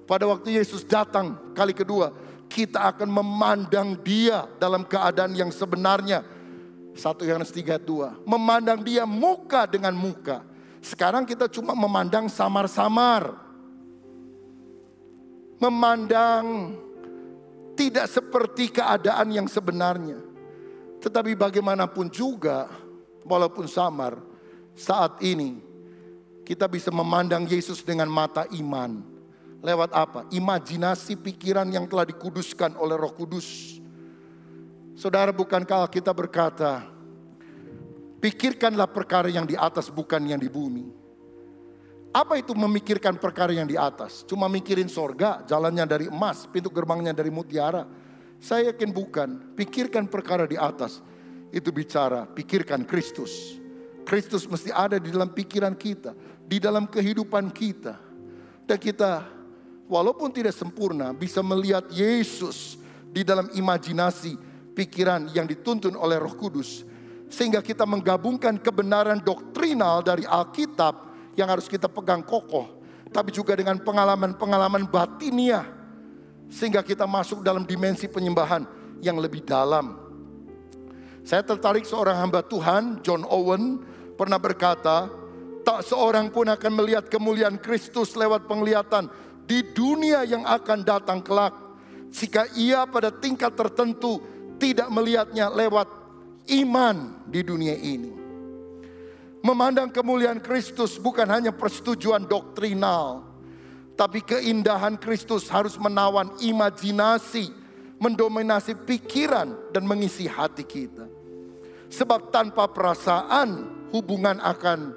pada waktu Yesus datang kali kedua, kita akan memandang Dia dalam keadaan yang sebenarnya. 1 Yohanes 3:2, memandang Dia muka dengan muka. Sekarang kita cuma memandang samar-samar, memandang tidak seperti keadaan yang sebenarnya. Tetapi bagaimanapun juga, walaupun samar, saat ini kita bisa memandang Yesus dengan mata iman. Lewat apa? Imajinasi pikiran yang telah dikuduskan oleh Roh Kudus. Saudara, bukankah kita berkata, pikirkanlah perkara yang di atas, bukan yang di bumi. Apa itu memikirkan perkara yang di atas? Cuma mikirin sorga, jalannya dari emas, pintu gerbangnya dari mutiara. Saya yakin bukan. Pikirkan perkara di atas. Itu bicara pikirkan Kristus. Kristus mesti ada di dalam pikiran kita, di dalam kehidupan kita. Dan kita walaupun tidak sempurna bisa melihat Yesus di dalam imajinasi pikiran yang dituntun oleh Roh Kudus. Sehingga kita menggabungkan kebenaran doktrinal dari Alkitab yang harus kita pegang kokoh. Tapi juga dengan pengalaman-pengalaman batiniah. Sehingga kita masuk dalam dimensi penyembahan yang lebih dalam. Saya tertarik seorang hamba Tuhan, John Owen, pernah berkata, tak seorang pun akan melihat kemuliaan Kristus lewat penglihatan di dunia yang akan datang kelak. Jika ia pada tingkat tertentu tidak melihatnya lewat iman di dunia ini. Memandang kemuliaan Kristus bukan hanya persetujuan doktrinal, tapi keindahan Kristus harus menawan imajinasi, mendominasi pikiran dan mengisi hati kita. Sebab tanpa perasaan hubungan akan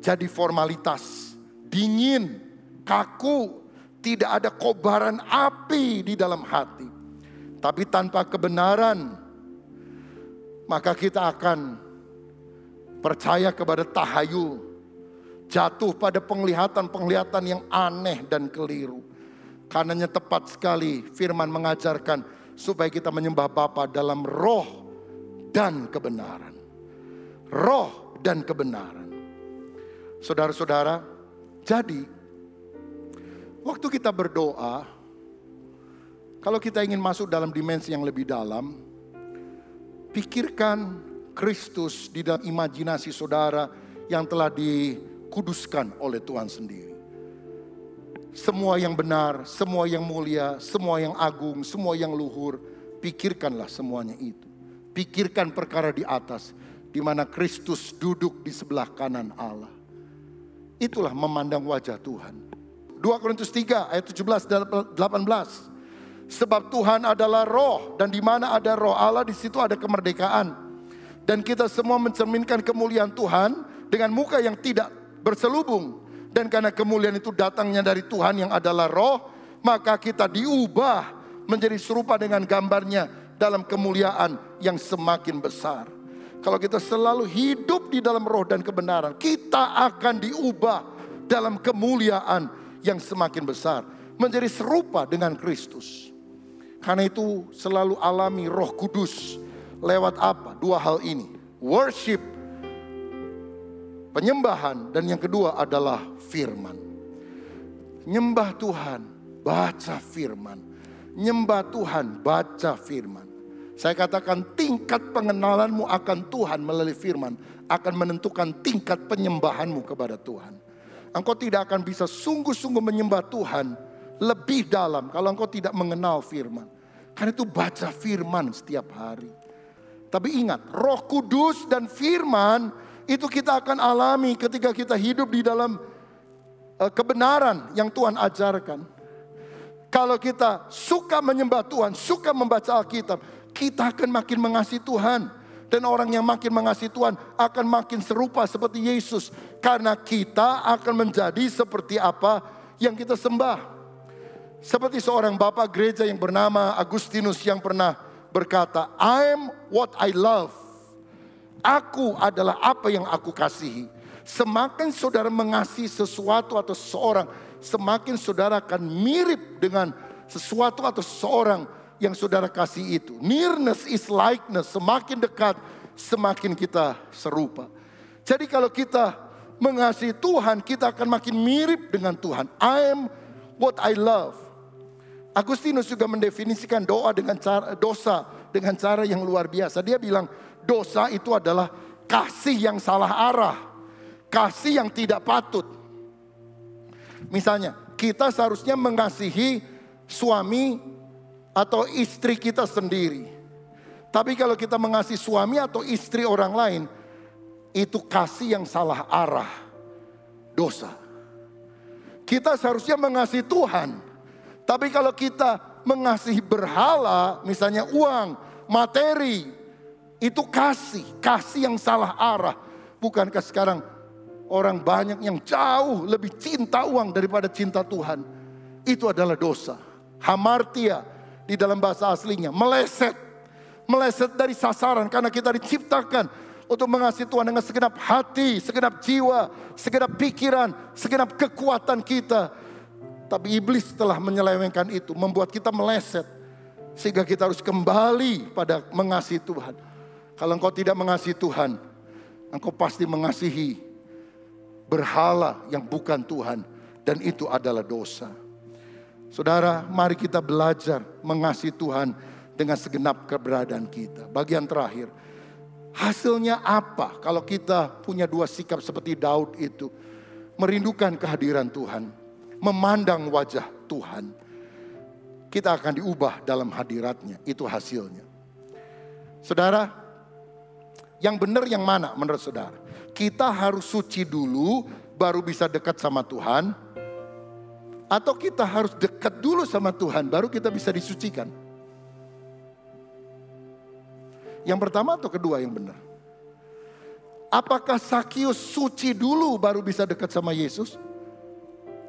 jadi formalitas, dingin, kaku, tidak ada kobaran api di dalam hati. Tapi tanpa kebenaran, maka kita akan percaya kepada tahayul, jatuh pada penglihatan-penglihatan yang aneh dan keliru. Karenanya tepat sekali firman mengajarkan supaya kita menyembah Bapa dalam roh dan kebenaran. Roh dan kebenaran. Saudara-saudara, jadi waktu kita berdoa, kalau kita ingin masuk dalam dimensi yang lebih dalam, pikirkan Kristus di dalam imajinasi saudara yang telah dikuduskan oleh Tuhan sendiri. Semua yang benar, semua yang mulia, semua yang agung, semua yang luhur, pikirkanlah semuanya itu. Pikirkan perkara di atas, di mana Kristus duduk di sebelah kanan Allah. Itulah memandang wajah Tuhan. 2 Korintus 3 ayat 17 dan 18. Sebab Tuhan adalah roh, dan di mana ada roh Allah di situ ada kemerdekaan. Dan kita semua mencerminkan kemuliaan Tuhan dengan muka yang tidak berselubung. Dan karena kemuliaan itu datangnya dari Tuhan yang adalah roh, maka kita diubah menjadi serupa dengan gambarnya dalam kemuliaan yang semakin besar. Kalau kita selalu hidup di dalam roh dan kebenaran, kita akan diubah dalam kemuliaan yang semakin besar. Menjadi serupa dengan Kristus. Karena itu selalu alami Roh Kudus. Lewat apa? Dua hal ini. Worship, penyembahan, dan yang kedua adalah firman. Nyembah Tuhan, baca firman. Nyembah Tuhan, baca firman. Saya katakan tingkat pengenalanmu akan Tuhan melalui firman akan menentukan tingkat penyembahanmu kepada Tuhan. Engkau tidak akan bisa sungguh-sungguh menyembah Tuhan lebih dalam kalau engkau tidak mengenal firman. Karena itu baca firman setiap hari. Tapi ingat, Roh Kudus dan firman itu kita akan alami ketika kita hidup di dalam kebenaran yang Tuhan ajarkan. Kalau kita suka menyembah Tuhan, suka membaca Alkitab, kita akan makin mengasihi Tuhan. Dan orang yang makin mengasihi Tuhan akan makin serupa seperti Yesus. Karena kita akan menjadi seperti apa yang kita sembah. Seperti seorang bapak gereja yang bernama Agustinus yang pernah berkata, I am what I love. Aku adalah apa yang aku kasihi. Semakin saudara mengasihi sesuatu atau seseorang, semakin saudara akan mirip dengan sesuatu atau seseorang yang saudara kasih itu. Nearness is likeness. Semakin dekat, semakin kita serupa. Jadi kalau kita mengasihi Tuhan, kita akan makin mirip dengan Tuhan. I am what I love. Agustinus juga mendefinisikan doa dengan dosa dengan cara yang luar biasa. Dia bilang dosa itu adalah kasih yang salah arah. Kasih yang tidak patut. Misalnya kita seharusnya mengasihi suami atau istri kita sendiri. Tapi kalau kita mengasihi suami atau istri orang lain, itu kasih yang salah arah. Dosa. Kita seharusnya mengasihi Tuhan. Tapi kalau kita mengasihi berhala, misalnya uang, materi, itu kasih yang salah arah. Bukankah sekarang orang banyak yang jauh lebih cinta uang daripada cinta Tuhan? Itu adalah dosa. Hamartia, di dalam bahasa aslinya, meleset. Meleset dari sasaran karena kita diciptakan untuk mengasihi Tuhan dengan segenap hati, segenap jiwa, segenap pikiran, segenap kekuatan kita. Tapi iblis telah menyelewengkan itu, membuat kita meleset. Sehingga kita harus kembali pada mengasihi Tuhan. Kalau engkau tidak mengasihi Tuhan, engkau pasti mengasihi berhala yang bukan Tuhan. Dan itu adalah dosa. Saudara, mari kita belajar mengasihi Tuhan dengan segenap keberadaan kita. Bagian terakhir, hasilnya apa kalau kita punya dua sikap seperti Daud itu? Merindukan kehadiran Tuhan, memandang wajah Tuhan. Kita akan diubah dalam hadiratnya, itu hasilnya. Saudara, yang benar yang mana menurut saudara? Kita harus suci dulu baru bisa dekat sama Tuhan, atau kita harus dekat dulu sama Tuhan baru kita bisa disucikan? Yang pertama atau kedua yang benar? Apakah Sakius suci dulu baru bisa dekat sama Yesus?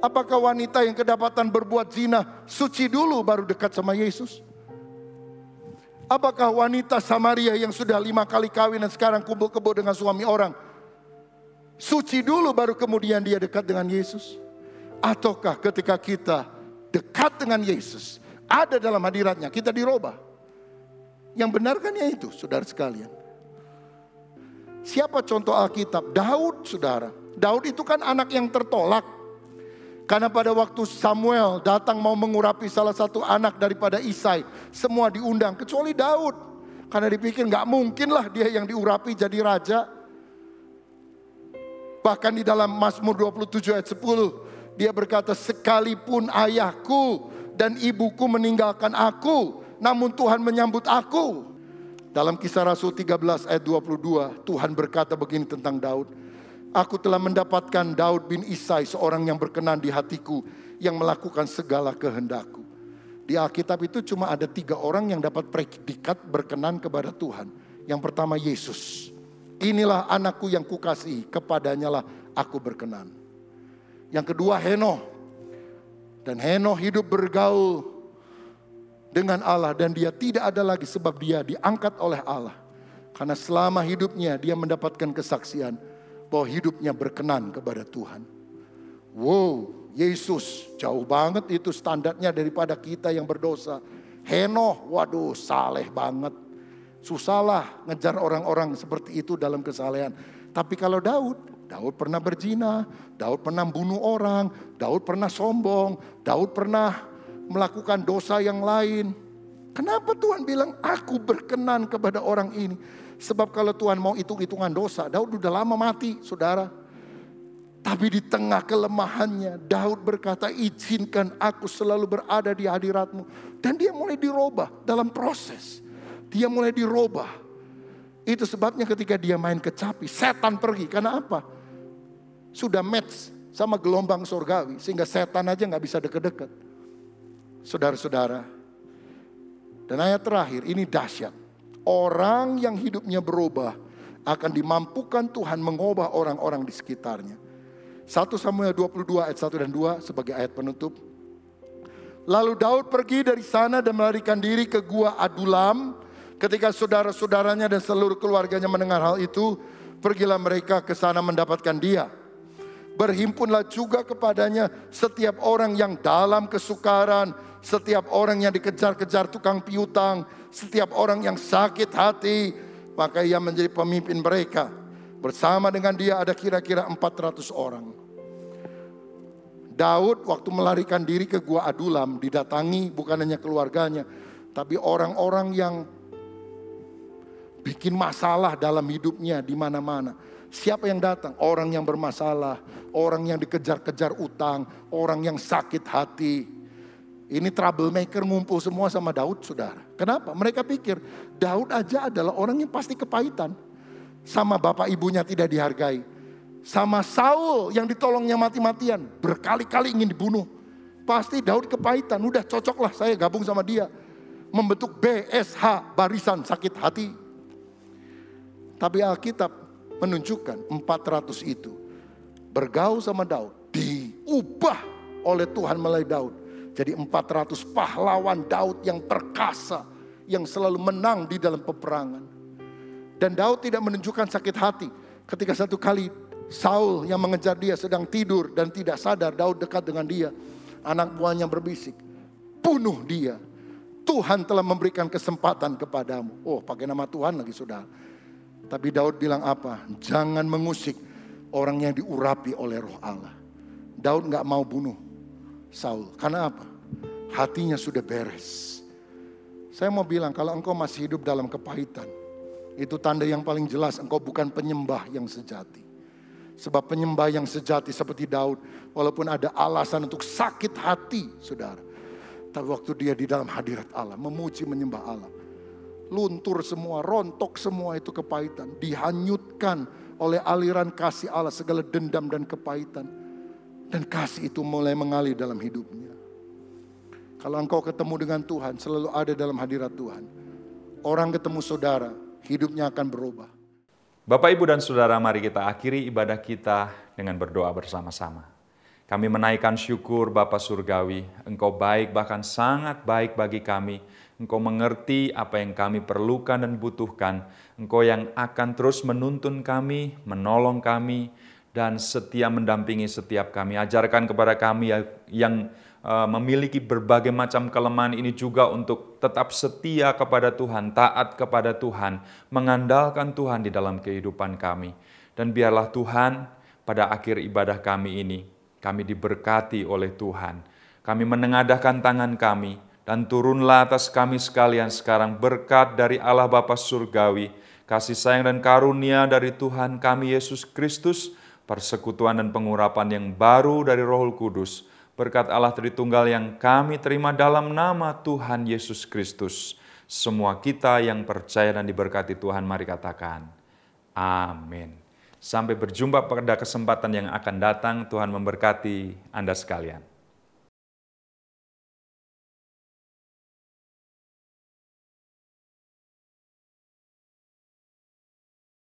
Apakah wanita yang kedapatan berbuat zina suci dulu baru dekat sama Yesus? Apakah wanita Samaria yang sudah 5 kali kawin dan sekarang kumpul kebo dengan suami orang suci dulu baru kemudian dia dekat dengan Yesus? Ataukah ketika kita dekat dengan Yesus, ada dalam hadiratnya, kita dirubah? Yang benar kan ya itu, saudara sekalian. Siapa contoh Alkitab? Daud, saudara. Daud itu kan anak yang tertolak. Karena pada waktu Samuel datang mau mengurapi salah satu anak daripada Isai, semua diundang kecuali Daud. Karena dipikir gak mungkin lah dia yang diurapi jadi raja. Bahkan di dalam Mazmur 27 ayat 10, dia berkata, sekalipun ayahku dan ibuku meninggalkan aku, namun Tuhan menyambut aku. Dalam Kisah Rasul 13 ayat 22, Tuhan berkata begini tentang Daud. Aku telah mendapatkan Daud bin Isai, seorang yang berkenan di hatiku, yang melakukan segala kehendakku. Di Alkitab itu cuma ada 3 orang yang dapat predikat berkenan kepada Tuhan. Yang pertama Yesus. Inilah anakku yang kukasihi, kepadanya lah aku berkenan. Yang kedua Henoh. Dan Henoh hidup bergaul dengan Allah dan dia tidak ada lagi sebab dia diangkat oleh Allah. Karena selama hidupnya dia mendapatkan kesaksian bahwa hidupnya berkenan kepada Tuhan. Wow, Yesus jauh banget itu standarnya daripada kita yang berdosa. Henoh, waduh saleh banget. Susahlah ngejar orang-orang seperti itu dalam kesalehan. Tapi kalau Daud pernah berzina, Daud pernah bunuh orang, Daud pernah sombong, Daud pernah melakukan dosa yang lain. Kenapa Tuhan bilang aku berkenan kepada orang ini? Sebab kalau Tuhan mau hitung-hitungan dosa, Daud udah lama mati, saudara. Tapi di tengah kelemahannya, Daud berkata, izinkan aku selalu berada di hadiratmu. Dan dia mulai dirubah dalam proses. Dia mulai dirubah. Itu sebabnya ketika dia main kecapi, setan pergi. Karena apa? Sudah match sama gelombang surgawi. Sehingga setan aja gak bisa deket-deket. Saudara-saudara. Dan ayat terakhir, ini dahsyat. Orang yang hidupnya berubah akan dimampukan Tuhan mengubah orang-orang di sekitarnya. 1 Samuel 22 ayat 1 dan 2 sebagai ayat penutup. Lalu Daud pergi dari sana dan melarikan diri ke gua Adulam. Ketika saudara-saudaranya dan seluruh keluarganya mendengar hal itu, pergilah mereka ke sana mendapatkan dia. Berhimpunlah juga kepadanya setiap orang yang dalam kesukaran, setiap orang yang dikejar-kejar tukang piutang, setiap orang yang sakit hati, maka ia menjadi pemimpin mereka. Bersama dengan dia ada kira-kira 400 orang. Daud waktu melarikan diri ke gua Adulam didatangi bukan hanya keluarganya, tapi orang-orang yang bikin masalah dalam hidupnya di mana-mana. Siapa yang datang? Orang yang bermasalah, orang yang dikejar-kejar utang, orang yang sakit hati. Ini troublemaker ngumpul semua sama Daud, saudara. Kenapa? Mereka pikir Daud aja adalah orang yang pasti kepahitan. Sama bapak ibunya tidak dihargai. Sama Saul yang ditolongnya mati-matian. Berkali-kali ingin dibunuh. Pasti Daud kepahitan. Udah cocoklah saya gabung sama dia. Membentuk BSH, barisan sakit hati. Tapi Alkitab menunjukkan 400 itu bergaul sama Daud. Diubah oleh Tuhan melalui Daud. Jadi 400 pahlawan Daud yang perkasa, yang selalu menang di dalam peperangan. Dan Daud tidak menunjukkan sakit hati. Ketika satu kali Saul yang mengejar dia sedang tidur dan tidak sadar, Daud dekat dengan dia. Anak buahnya berbisik, bunuh dia. Tuhan telah memberikan kesempatan kepadamu. Oh, pakai nama Tuhan lagi saudara. Tapi Daud bilang apa? Jangan mengusik orang yang diurapi oleh roh Allah. Daud gak mau bunuh Saul. Karena apa? Hatinya sudah beres. Saya mau bilang, kalau engkau masih hidup dalam kepahitan, itu tanda yang paling jelas engkau bukan penyembah yang sejati. Sebab penyembah yang sejati seperti Daud, walaupun ada alasan untuk sakit hati, saudara. Tapi waktu dia di dalam hadirat Allah, memuji menyembah Allah, luntur semua, rontok semua itu kepahitan. Dihanyutkan oleh aliran kasih Allah, segala dendam dan kepahitan. Dan kasih itu mulai mengalir dalam hidupnya. Kalau engkau ketemu dengan Tuhan, selalu ada dalam hadirat Tuhan. Orang ketemu saudara, hidupnya akan berubah. Bapak, Ibu, dan Saudara, mari kita akhiri ibadah kita dengan berdoa bersama-sama. Kami menaikkan syukur Bapa Surgawi, Engkau baik, bahkan sangat baik bagi kami. Engkau mengerti apa yang kami perlukan dan butuhkan. Engkau yang akan terus menuntun kami, menolong kami, dan setia mendampingi setiap kami. Ajarkan kepada kami yang memiliki berbagai macam kelemahan ini juga untuk tetap setia kepada Tuhan, taat kepada Tuhan, mengandalkan Tuhan di dalam kehidupan kami. Dan biarlah Tuhan pada akhir ibadah kami ini, kami diberkati oleh Tuhan. Kami menengadahkan tangan kami, dan turunlah atas kami sekalian sekarang berkat dari Allah Bapa Surgawi, kasih sayang dan karunia dari Tuhan kami Yesus Kristus, persekutuan dan pengurapan yang baru dari Roh Kudus, berkat Allah Tritunggal yang kami terima dalam nama Tuhan Yesus Kristus. Semua kita yang percaya dan diberkati Tuhan, mari katakan, amin. Sampai berjumpa pada kesempatan yang akan datang. Tuhan memberkati Anda sekalian.